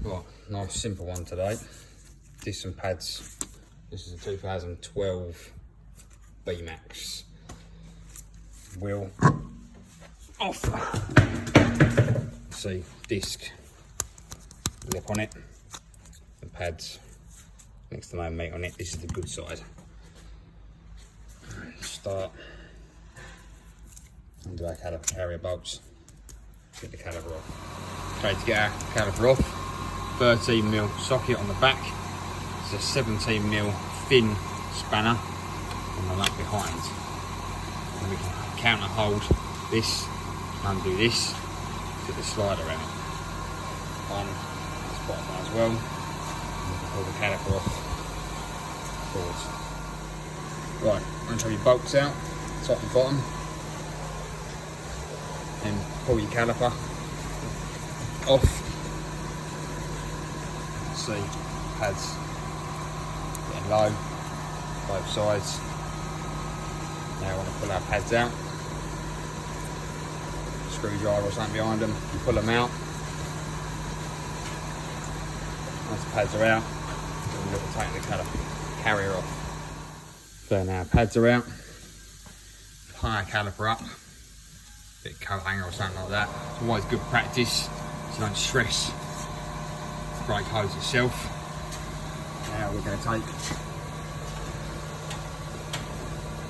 Right, nice simple one today. Disc and pads. This is a 2012 B-Max. Wheel off. See, disc, lip on it, the pads next to no meat on it. This is the good side. Start, undo our caliper carrier bolts, get the caliper off. Okay, to get our caliper off, 13mm socket on the back. It's a 17mm thin spanner on the nut behind. And we can counter hold this, undo this, get the slider in it. On this bottom one as well. And we can pull the caliper off forwards. Right, I'm going to show you bolts out, top and bottom. Then pull your caliper off. See, pads getting low, both sides. Now I want to pull our pads out. Screwdriver or something behind them, you pull them out. Once the pads are out, then we'll take the caliper carrier off. So now pads are out. Pull our caliper up. Bit of coat hanger or something like that. It's always good practice so you don't stress the brake hose itself. Now we're going to take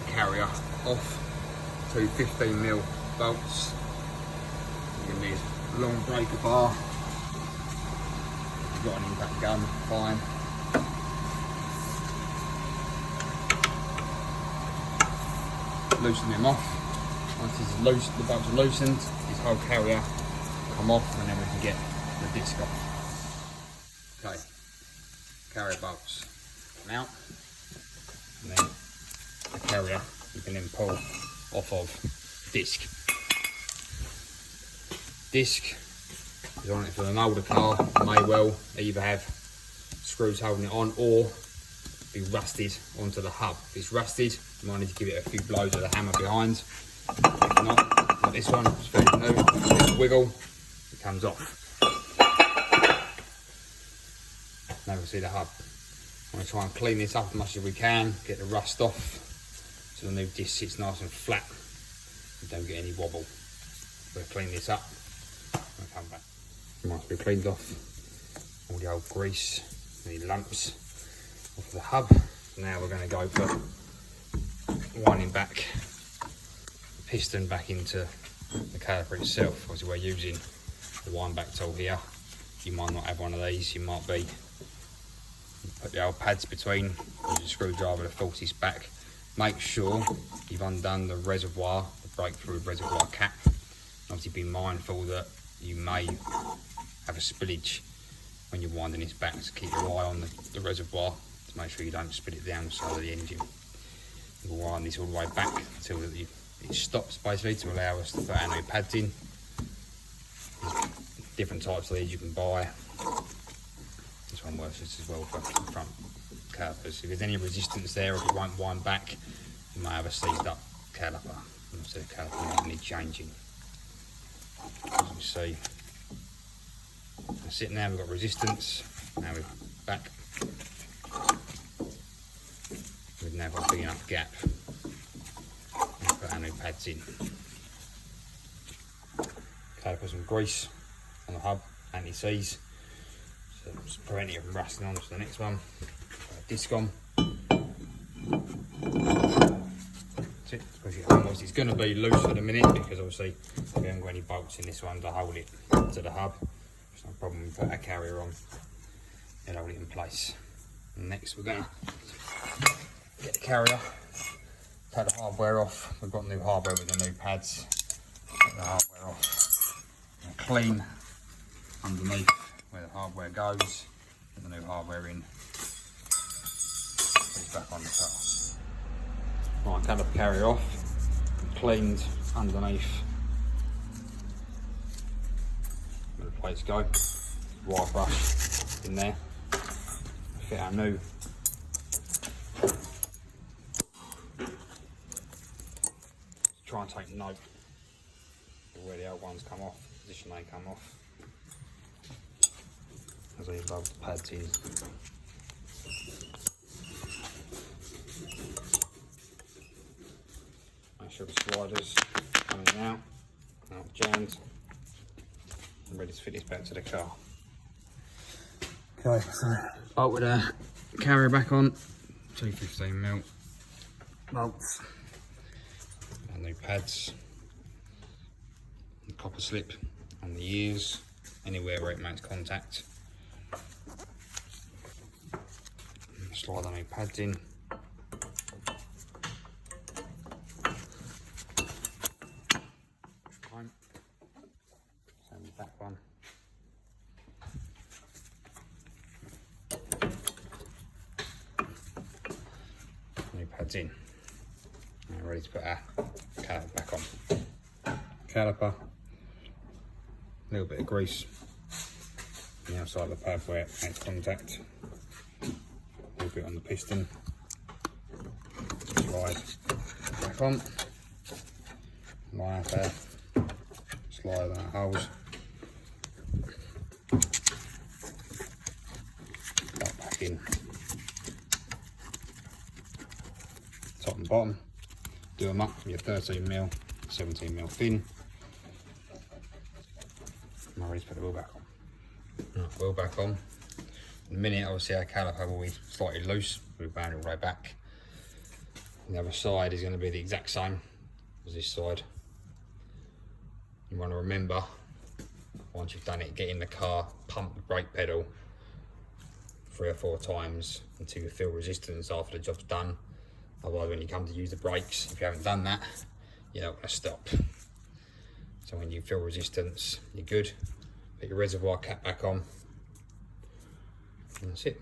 the carrier off. Two 15mm bolts. You need a long breaker bar. If you've got an impact gun, fine. Loosen them off. Once this is loose, the bolts are loosened, this whole carrier come off, and then we can get the disc off. Okay, carrier bolts come out, and then the carrier you can then pull off of disc. Disc is on it for an older car, may well either have screws holding it on or be rusted onto the hub. If it's rusted, you might need to give it a few blows with a hammer behind. If not, like this one, it's very new, just wiggle, it comes off. Now we can see the hub. I'm going to try and clean this up as much as we can, get the rust off so the new disc sits nice and flat and don't get any wobble. We'll clean this up and come back. Once we've cleaned off all the old grease, the lumps off the hub, now we're going to go for winding back piston back into the caliper itself. Obviously we're using the wind back tool here. You might not have one of these, you might be. Put the old pads between, use a screwdriver to force this back. Make sure you've undone the reservoir, the brake fluid reservoir cap. Obviously be mindful that you may have a spillage when you're winding this back, so keep your eye on the reservoir to make sure you don't spill it down the side of the engine. We'll wind this all the way back until it stops basically to allow us to put our new pads in. There's different types of these you can buy. This one works just as well for front calipers. If there's any resistance there, or if it won't wind back, you may have a seized up caliper. And so the caliper might need changing. As you see, that's it now, we've got resistance. Now we're back. We've now got a big enough gap. Put our new pads in. Okay, put some grease on the hub, anti-seize, so just prevent it from rusting on to the next one. Disc on. That's it, push it home. It's going to be loose for the minute because obviously we haven't got any bolts in this one to hold it to the hub. There's no problem, we put our carrier on and hold it in place. And next we're going to get the carrier, take the hardware off. We've got new hardware with the new pads. Take the hardware off and clean underneath where the hardware goes. Put the new hardware in. Put it back on the car. Right, caliper carrier off. Cleaned underneath where the plates go. Wire brush in there. Fit our new try and take note of where the old ones come off, position they come off. as I love the pads in. Make sure the sliders coming out jammed, and ready to fit this back to the car. Okay, so bolt with a carrier back on, 215mm bolts, and new pads, and copper slip on the ears, anywhere where it makes contact. Slide the new pads in. Same back one. New pads in. Now ready to put our caliper back on. Caliper, a little bit of grease on the outside of the pad where it makes contact. A little bit on the piston. Slide back on. Line up there. Slide on our holes. That back in. Top and bottom. Do them up with your 13mm, 17mm thin. I'm ready to put the wheel back on. Right, wheel back on. In a minute, obviously our caliper will be slightly loose. We'll bound it right back. The other side is going to be the exact same as this side. You want to remember, once you've done it, get in the car, pump the brake pedal 3 or 4 times until you feel resistance after the job's done. Otherwise, when you come to use the brakes, if you haven't done that, you're not going to stop. So when you feel resistance, you're good. Put your reservoir cap back on, and that's it.